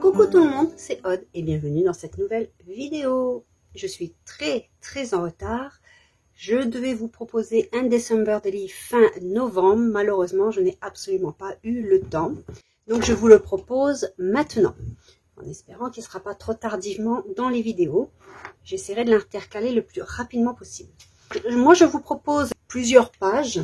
Coucou tout le monde, c'est Aude et bienvenue dans cette nouvelle vidéo. Je suis très en retard. Je devais vous proposer un December Daily fin novembre. Malheureusement, je n'ai absolument pas eu le temps. Donc je vous le propose maintenant, en espérant qu'il ne sera pas trop tardivement dans les vidéos. J'essaierai de l'intercaler le plus rapidement possible. Moi, je vous propose plusieurs pages.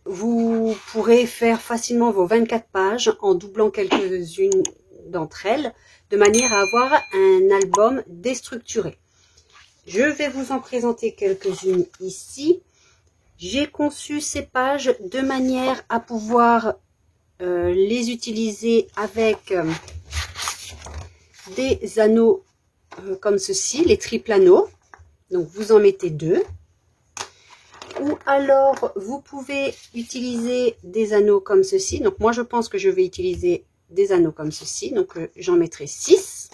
Vous pourrez faire facilement vos 24 pages en doublant quelques-unes d'entre elles, de manière à avoir un album déstructuré. Je vais vous en présenter quelques-unes ici. J'ai conçu ces pages de manière à pouvoir les utiliser avec des anneaux comme ceci, les triples anneaux. Donc vous en mettez 2. Ou alors vous pouvez utiliser des anneaux comme ceci. Donc moi je pense que je vais utiliser des anneaux comme ceci, donc j'en mettrai 6.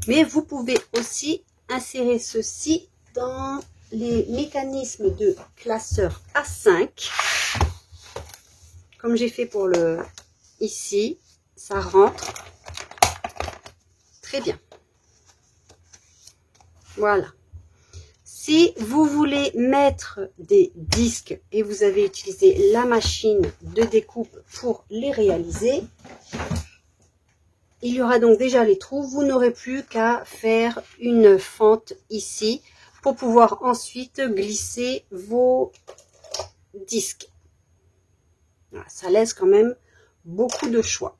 Mais vous pouvez aussi insérer ceci dans les mécanismes de classeur A5, comme j'ai fait pour le ici. Ça rentre très bien. Voilà. Si vous voulez mettre des disques et vous avez utilisé la machine de découpe pour les réaliser, il y aura donc déjà les trous. Vous n'aurez plus qu'à faire une fente ici pour pouvoir ensuite glisser vos disques. Voilà, ça laisse quand même beaucoup de choix.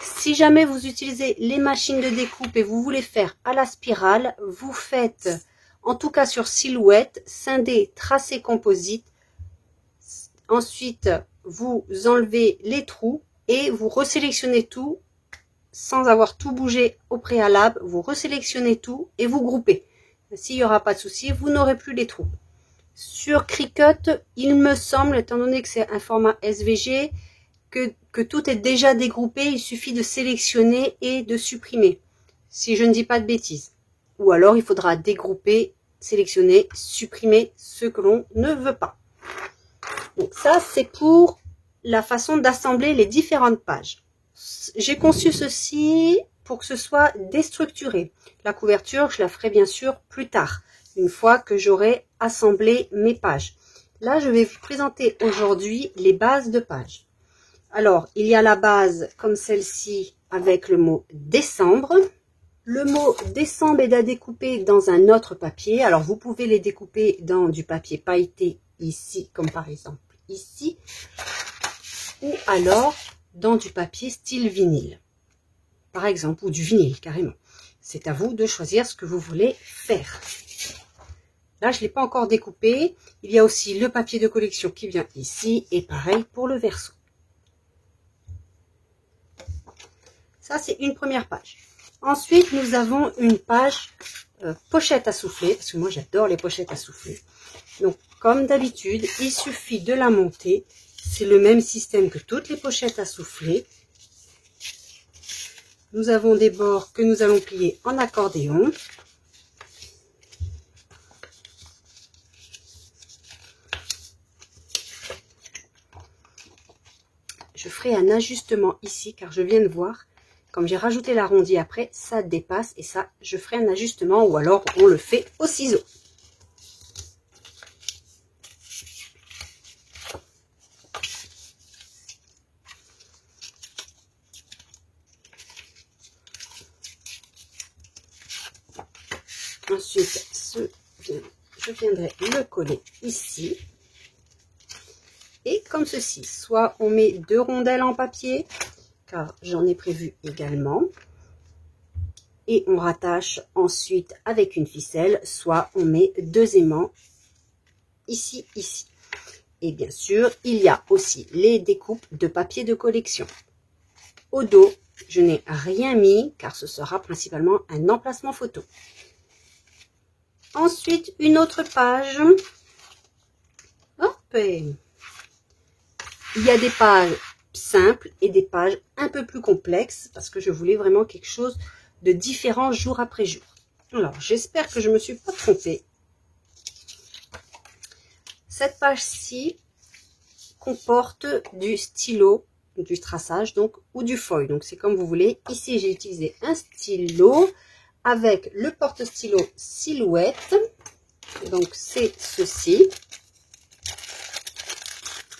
Si jamais vous utilisez les machines de découpe et vous voulez faire à la spirale, vous faites, en tout cas sur silhouette, scindé, tracé composite. Ensuite, vous enlevez les trous et vous resélectionnez tout sans avoir tout bougé au préalable. Vous resélectionnez tout et vous groupez. S'il n'y aura pas de souci, vous n'aurez plus les trous. Sur Cricut, il me semble, étant donné que c'est un format SVG, que tout est déjà dégroupé. Il suffit de sélectionner et de supprimer, si je ne dis pas de bêtises. Ou alors, il faudra dégrouper, sélectionner, supprimer ce que l'on ne veut pas. Donc ça, c'est pour la façon d'assembler les différentes pages. J'ai conçu ceci pour que ce soit déstructuré. La couverture, je la ferai bien sûr plus tard, une fois que j'aurai assemblé mes pages. Là, je vais vous présenter aujourd'hui les bases de pages. Alors, il y a la base comme celle-ci avec le mot décembre. Le mot décembre est à découper dans un autre papier. Alors, vous pouvez les découper dans du papier pailleté ici, comme par exemple ici, ou alors dans du papier style vinyle, par exemple, ou du vinyle carrément. C'est à vous de choisir ce que vous voulez faire. Là, je ne l'ai pas encore découpé. Il y a aussi le papier de collection qui vient ici, et pareil pour le verso. Ça, c'est une première page. Ensuite, nous avons une page pochette à souffler, parce que moi, j'adore les pochettes à souffler. Donc, comme d'habitude, il suffit de la monter. C'est le même système que toutes les pochettes à souffler. Nous avons des bords que nous allons plier en accordéon. Je ferai un ajustement ici, car je viens de voir, comme j'ai rajouté l'arrondi après, ça dépasse, et ça, je ferai un ajustement, ou alors on le fait au ciseau. Ensuite, je viendrai le coller ici. Et comme ceci, soit on met 2 rondelles en papier, car j'en ai prévu également. Et on rattache ensuite avec une ficelle, soit on met 2 aimants ici. Et bien sûr, il y a aussi les découpes de papier de collection. Au dos, je n'ai rien mis, car ce sera principalement un emplacement photo. Ensuite, une autre page. Hop. Il y a des pages simples et des pages un peu plus complexes, parce que je voulais vraiment quelque chose de différent jour après jour. Alors, j'espère que je ne me suis pas trompée. Cette page-ci comporte du stylo du traçage donc ou du foil, donc c'est comme vous voulez. Ici j'ai utilisé un stylo avec le porte-stylo Silhouette, donc c'est ceci.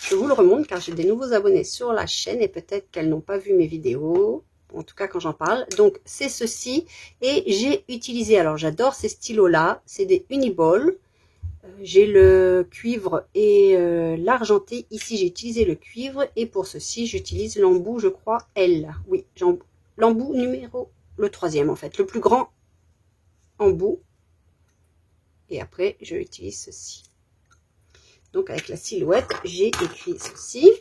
Je vous le remonte car j'ai des nouveaux abonnés sur la chaîne et peut-être qu'elles n'ont pas vu mes vidéos, en tout cas quand j'en parle. Donc c'est ceci, et j'ai utilisé, alors j'adore ces stylos là, c'est des Uniball. J'ai le cuivre et l'argenté. Ici, j'ai utilisé le cuivre. Et pour ceci, j'utilise l'embout, je crois, L. Oui, l'embout numéro, le 3e en fait, le plus grand embout. Et après, je utilise ceci. Donc, avec la Silhouette, j'ai écrit ceci.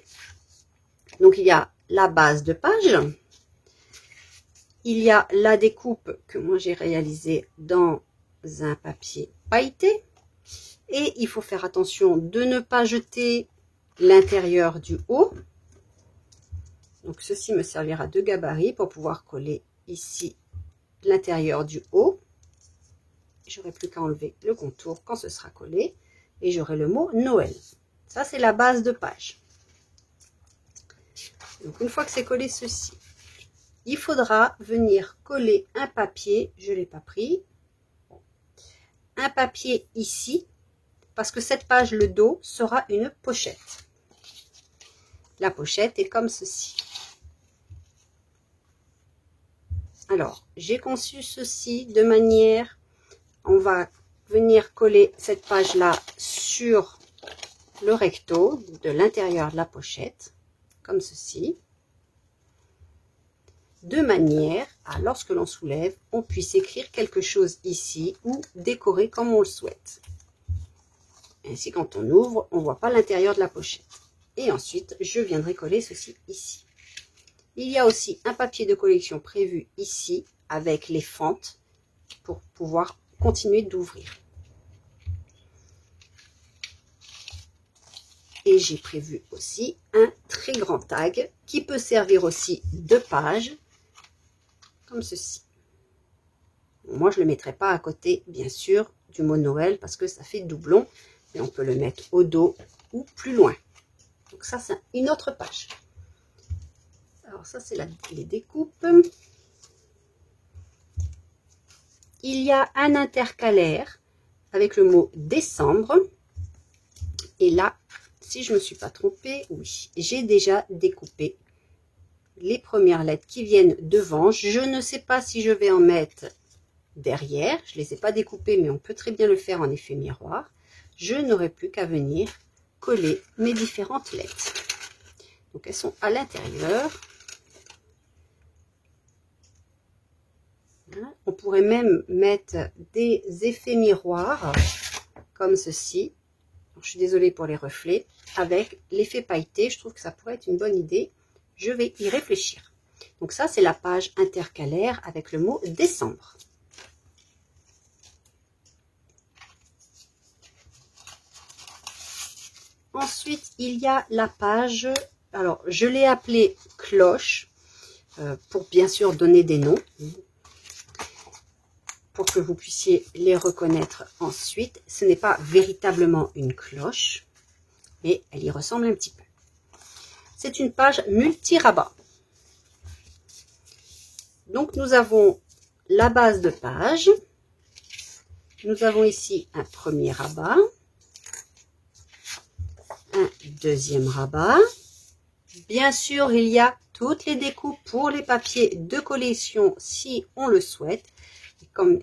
Donc, il y a la base de page. Il y a la découpe que moi, j'ai réalisée dans un papier pailleté. Et il faut faire attention de ne pas jeter l'intérieur du haut. Donc ceci me servira de gabarit pour pouvoir coller ici l'intérieur du haut. J'aurai plus qu'à enlever le contour quand ce sera collé. Et j'aurai le mot Noël. Ça c'est la base de page. Donc une fois que c'est collé ceci, il faudra venir coller un papier. Je ne l'ai pas pris. Un papier ici. Parce que cette page, le dos, sera une pochette. La pochette est comme ceci. Alors, j'ai conçu ceci de manière, on va venir coller cette page-là sur le recto de l'intérieur de la pochette, comme ceci. De manière à, lorsque l'on soulève, on puisse écrire quelque chose ici ou décorer comme on le souhaite. Ainsi, quand on ouvre, on ne voit pas l'intérieur de la pochette. Et ensuite, je viendrai coller ceci ici. Il y a aussi un papier de collection prévu ici avec les fentes pour pouvoir continuer d'ouvrir. Et j'ai prévu aussi un très grand tag qui peut servir aussi de page, comme ceci. Moi, je ne le mettrai pas à côté, bien sûr, du mot Noël parce que ça fait doublon. Et on peut le mettre au dos ou plus loin. Donc ça, c'est une autre page. Alors ça, c'est les découpes. Il y a un intercalaire avec le mot décembre. Et là, si je ne me suis pas trompée, oui, j'ai déjà découpé les premières lettres qui viennent devant. Je ne sais pas si je vais en mettre derrière. Je ne les ai pas découpées, mais on peut très bien le faire en effet miroir. Je n'aurai plus qu'à venir coller mes différentes lettres. Donc elles sont à l'intérieur. Voilà. On pourrait même mettre des effets miroirs comme ceci. Alors, je suis désolée pour les reflets. Avec l'effet pailleté, je trouve que ça pourrait être une bonne idée. Je vais y réfléchir. Donc ça, c'est la page intercalaire avec le mot décembre. Ensuite, il y a la page, alors je l'ai appelée cloche, pour bien sûr donner des noms, pour que vous puissiez les reconnaître ensuite. Ce n'est pas véritablement une cloche, mais elle y ressemble un petit peu. C'est une page multi-rabat. Donc nous avons la base de page, nous avons ici un premier rabat, un deuxième rabat. Bien sûr, il y a toutes les découpes pour les papiers de collection si on le souhaite.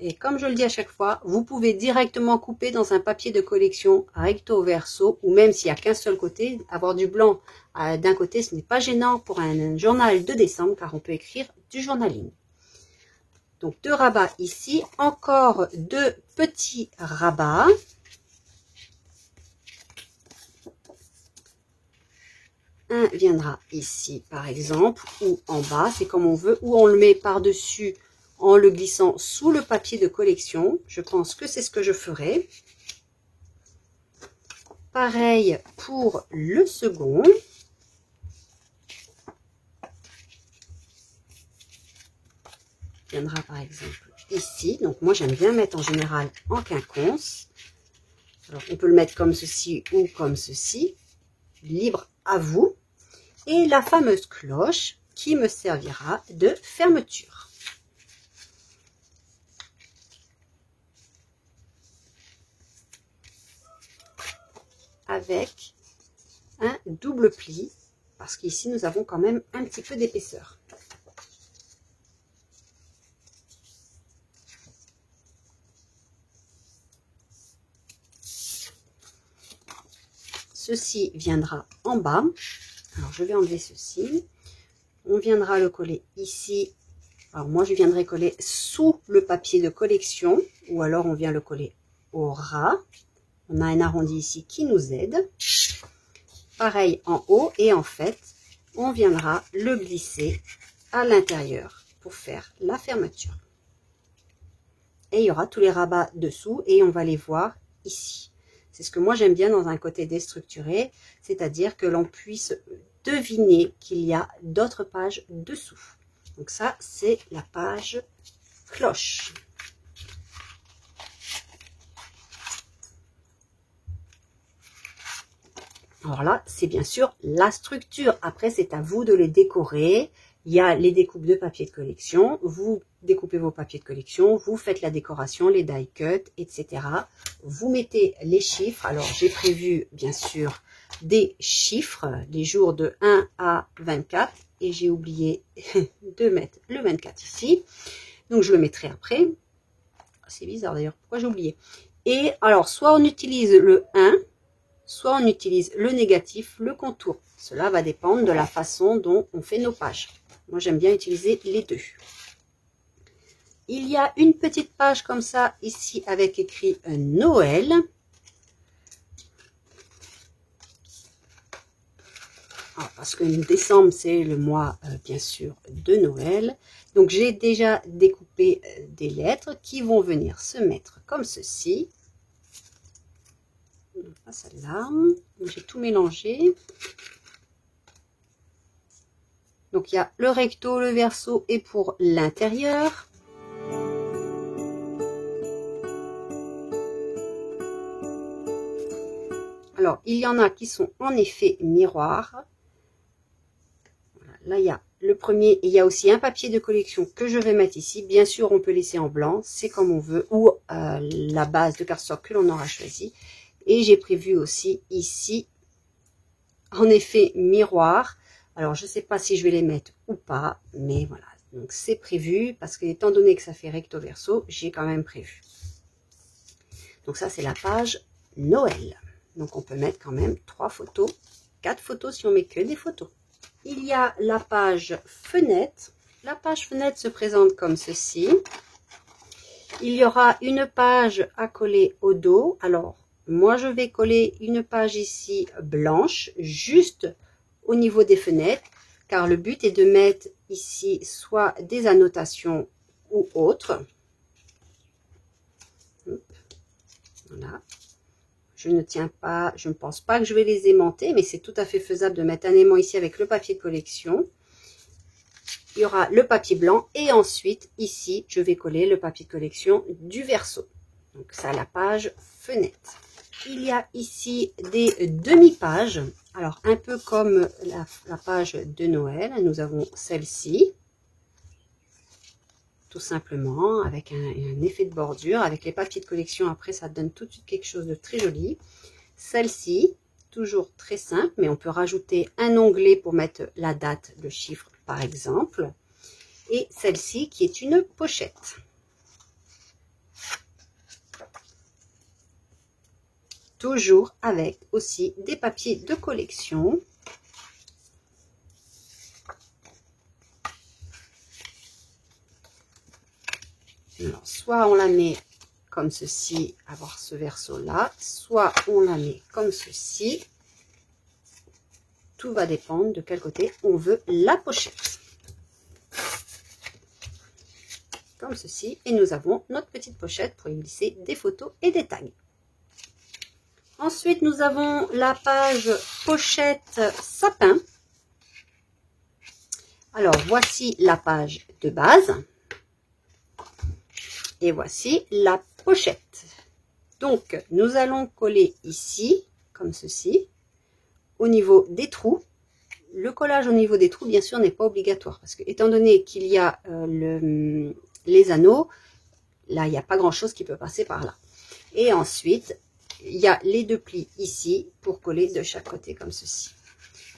Et comme je le dis à chaque fois, vous pouvez directement couper dans un papier de collection recto verso, ou même s'il n'y a qu'un seul côté, avoir du blanc d'un côté, ce n'est pas gênant pour un journal de décembre, car on peut écrire du journaling. Donc deux rabats ici, encore deux petits rabats. Un viendra ici par exemple, ou en bas, c'est comme on veut, ou on le met par-dessus en le glissant sous le papier de collection. Je pense que c'est ce que je ferai. Pareil pour le second. Il viendra par exemple ici. Donc moi j'aime bien mettre en général en quinconce. Alors on peut le mettre comme ceci ou comme ceci. Libre à vous. et la fameuse cloche qui me servira de fermeture. Avec un double pli, parce qu'ici nous avons quand même un petit peu d'épaisseur. Ceci viendra en bas. Alors je vais enlever ceci. On viendra le coller ici. Alors moi je viendrai coller sous le papier de collection, ou alors on vient le coller au ras. On a un arrondi ici qui nous aide. Pareil en haut, et en fait on viendra le glisser à l'intérieur pour faire la fermeture. Et il y aura tous les rabats dessous et on va les voir ici. C'est ce que moi j'aime bien dans un côté déstructuré, c'est-à-dire que l'on puisse deviner qu'il y a d'autres pages dessous. Donc ça, c'est la page cloche. Alors là, c'est bien sûr la structure. Après, c'est à vous de les décorer. Il y a les découpes de papier de collection. Vous découpez vos papiers de collection, vous faites la décoration, les die cut, etc. Vous mettez les chiffres. Alors, j'ai prévu, bien sûr, des chiffres, les jours de 1 à 24. Et j'ai oublié de mettre le 24 ici. Donc, je le mettrai après. C'est bizarre d'ailleurs, pourquoi j'ai oublié? Et alors, soit on utilise le 1, soit on utilise le négatif, le contour. Cela va dépendre de la façon dont on fait nos pages. Moi, j'aime bien utiliser les deux. Il y a une petite page comme ça, ici, avec écrit Noël. Alors, parce que décembre, c'est le mois, bien sûr, de Noël. Donc, j'ai déjà découpé des lettres qui vont venir se mettre comme ceci. Pas celle-là. J'ai tout mélangé. Donc, il y a le recto, le verso et pour l'intérieur. Alors, il y en a qui sont en effet miroir. Voilà, là, il y a le premier. Et il y a aussi un papier de collection que je vais mettre ici. Bien sûr, on peut laisser en blanc. C'est comme on veut. Ou la base de cardstock que l'on aura choisi. Et j'ai prévu aussi ici, en effet, miroir. Alors, je ne sais pas si je vais les mettre ou pas, mais voilà. Donc, c'est prévu parce que, étant donné que ça fait recto verso, j'ai quand même prévu. Donc, ça, c'est la page Noël. Donc, on peut mettre quand même 3 photos, 4 photos si on met que des photos. Il y a la page fenêtre. La page fenêtre se présente comme ceci. Il y aura une page à coller au dos. Alors, moi, je vais coller une page ici blanche, juste au niveau des fenêtres, car le but est de mettre ici soit des annotations ou autres. Voilà. Je ne pense pas que je vais les aimanter, mais c'est tout à fait faisable de mettre un aimant ici avec le papier de collection. Il y aura le papier blanc et ensuite, ici, je vais coller le papier de collection du verso. Donc, ça, la page fenêtre. Il y a ici des demi-pages. Alors, un peu comme la page de Noël, nous avons celle-ci. Tout simplement, avec un effet de bordure. Avec les papiers de collection, après, ça donne tout de suite quelque chose de très joli. Celle-ci, toujours très simple, mais on peut rajouter un onglet pour mettre la date, le chiffre, par exemple. Et celle-ci, qui est une pochette. Toujours avec aussi des papiers de collection. Alors, soit on la met comme ceci, avoir ce verso là, soit on la met comme ceci. Tout va dépendre de quel côté on veut la pochette. Comme ceci. Et nous avons notre petite pochette pour y glisser des photos et des tags. Ensuite, nous avons la page pochette sapin. Alors, voici la page de base. Et voici la pochette. Donc, nous allons coller ici, comme ceci, au niveau des trous. Le collage au niveau des trous, bien sûr, n'est pas obligatoire parce que, étant donné qu'il y a les anneaux, là, il n'y a pas grand-chose qui peut passer par là. Et ensuite, il y a les deux plis ici pour coller de chaque côté comme ceci.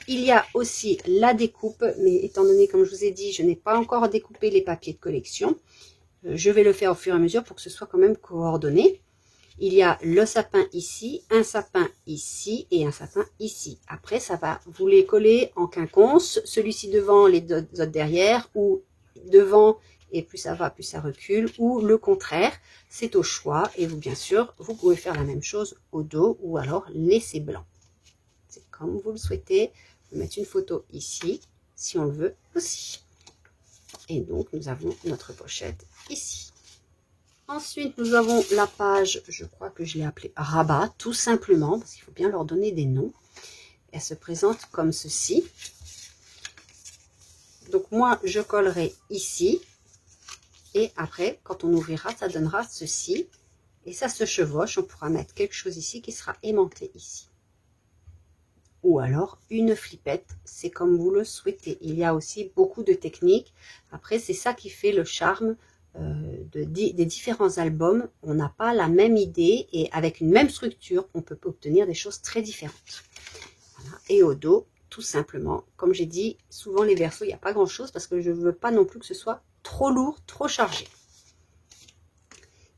Il y a aussi la découpe, mais étant donné, comme je vous ai dit, je n'ai pas encore découpé les papiers de collection. Je vais le faire au fur et à mesure pour que ce soit quand même coordonné. Il y a le sapin ici, un sapin ici et un sapin ici. Après, ça va, vous les coller en quinconce, celui-ci devant, les autres derrière, ou devant, et plus ça va, plus ça recule, ou le contraire, c'est au choix. Et vous, bien sûr, vous pouvez faire la même chose au dos, ou alors laisser blanc. C'est comme vous le souhaitez. Je vais mettre une photo ici, si on le veut aussi. Et donc, nous avons notre pochette ici. Ensuite, nous avons la page, je crois que je l'ai appelée rabat, tout simplement, parce qu'il faut bien leur donner des noms. Elle se présente comme ceci. Donc, moi, je collerai ici. Et après, quand on ouvrira, ça donnera ceci. Et ça se chevauche. On pourra mettre quelque chose ici qui sera aimanté ici. Ou alors, une flippette. C'est comme vous le souhaitez. Il y a aussi beaucoup de techniques. Après, c'est ça qui fait le charme des différents albums. On n'a pas la même idée et avec une même structure, on peut obtenir des choses très différentes. Voilà. Et au dos, tout simplement, comme j'ai dit, souvent les versos, il n'y a pas grand chose parce que je ne veux pas non plus que ce soit trop lourd, trop chargé.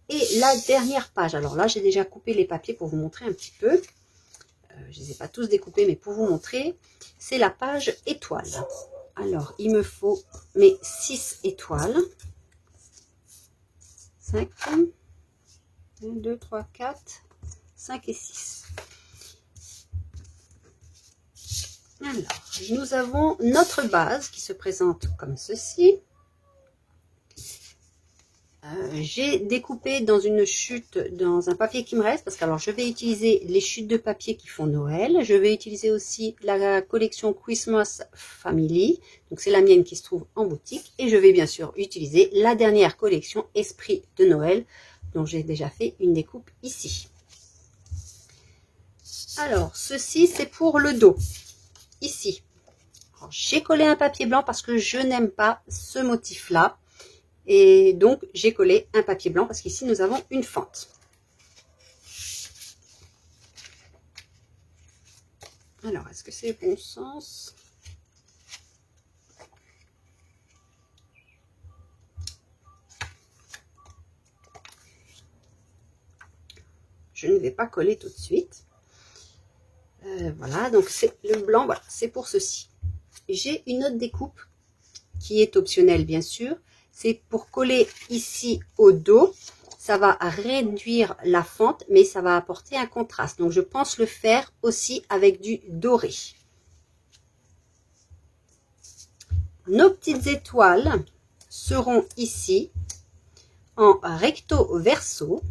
Et la dernière page, alors là, j'ai déjà coupé les papiers pour vous montrer un petit peu. Je ne les ai pas tous découpés, mais pour vous montrer, c'est la page étoile. Alors, il me faut mes 6 étoiles. 5, 1, 2, 3, 4, 5 et 6. Alors, nous avons notre base qui se présente comme ceci. J'ai découpé dans une chute, dans un papier qui me reste, parce que alors je vais utiliser les chutes de papier qui font Noël. Je vais utiliser aussi la collection Christmas Family, donc c'est la mienne qui se trouve en boutique. Et je vais bien sûr utiliser la dernière collection Esprit de Noël, dont j'ai déjà fait une découpe ici. Alors, ceci c'est pour le dos, ici. J'ai collé un papier blanc parce que je n'aime pas ce motif-là. Et donc, j'ai collé un papier blanc parce qu'ici, nous avons une fente. Alors, est-ce que c'est bon sens? Je ne vais pas coller tout de suite. Voilà, donc c'est le blanc, voilà, c'est pour ceci. J'ai une autre découpe qui est optionnelle, bien sûr. C'est pour coller ici au dos. Ça va réduire la fente, mais ça va apporter un contraste. Donc, je pense le faire aussi avec du doré. Nos petites étoiles seront ici en recto verso.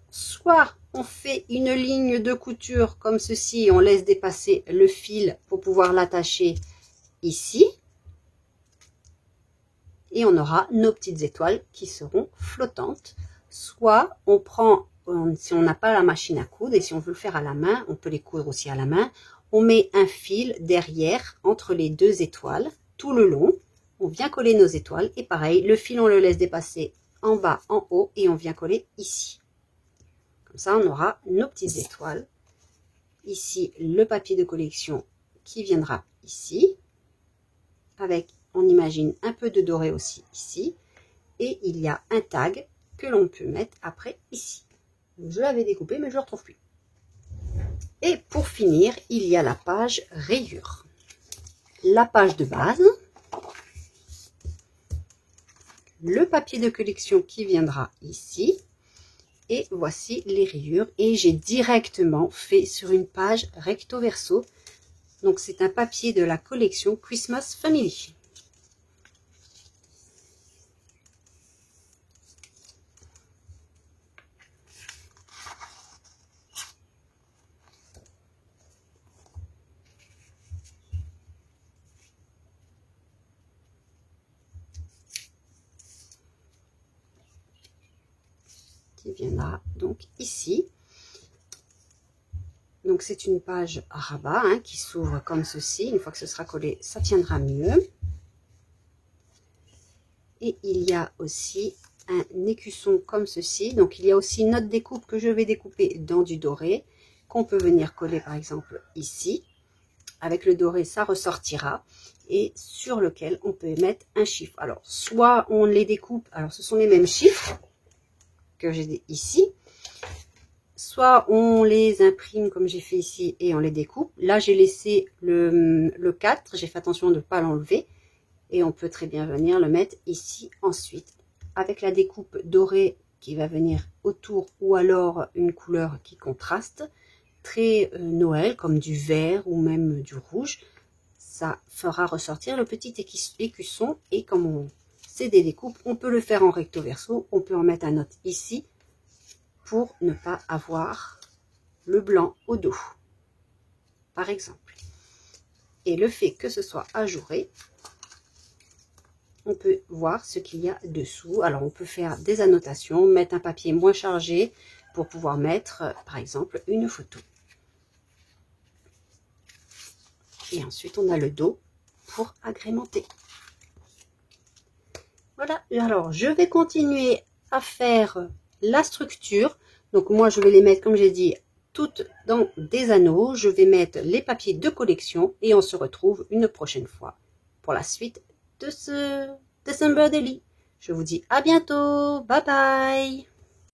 Soit on fait une ligne de couture comme ceci, on laisse dépasser le fil pour pouvoir l'attacher ici. Et on aura nos petites étoiles qui seront flottantes. Soit on prend, si on n'a pas la machine à coudre et si on veut le faire à la main, on peut les coudre aussi à la main. On met un fil derrière entre les deux étoiles tout le long. On vient coller nos étoiles et pareil, le fil on le laisse dépasser en bas, en haut et on vient coller ici. Comme ça, on aura nos petites étoiles. Ici, le papier de collection qui viendra ici avec, on imagine, un peu de doré aussi ici. Et il y a un tag que l'on peut mettre après ici. Donc, je l'avais découpé, mais je ne le retrouve plus. Et pour finir, il y a la page rayure. La page de base. Le papier de collection qui viendra ici. Et voici les rayures. Et j'ai directement fait sur une page recto verso. Donc, c'est un papier de la collection Christmas Family. Qui viendra donc ici. Donc c'est une page à rabat hein, qui s'ouvre comme ceci. Une fois que ce sera collé, ça tiendra mieux. Et il y a aussi un écusson comme ceci. Donc il y a aussi une autre découpe que je vais découper dans du doré, qu'on peut venir coller par exemple ici. Avec le doré, ça ressortira. Et sur lequel on peut mettre un chiffre. Alors, soit on les découpe, alors ce sont les mêmes chiffres que j'ai ici. Soit on les imprime comme j'ai fait ici et on les découpe. Là, j'ai laissé le 4, j'ai fait attention de ne pas l'enlever. Et on peut très bien venir le mettre ici ensuite. Avec la découpe dorée qui va venir autour ou alors une couleur qui contraste. Très Noël, comme du vert ou même du rouge. Ça fera ressortir le petit écusson et comme c'est des découpes, on peut le faire en recto verso, on peut en mettre un autre ici pour ne pas avoir le blanc au dos, par exemple. Et le fait que ce soit ajouré, on peut voir ce qu'il y a dessous. Alors on peut faire des annotations, mettre un papier moins chargé pour pouvoir mettre par exemple une photo. Et ensuite, on a le dos pour agrémenter. Voilà, alors je vais continuer à faire la structure. Donc moi, je vais les mettre, comme j'ai dit, toutes dans des anneaux. Je vais mettre les papiers de collection et on se retrouve une prochaine fois pour la suite de ce December Daily. Je vous dis à bientôt. Bye bye.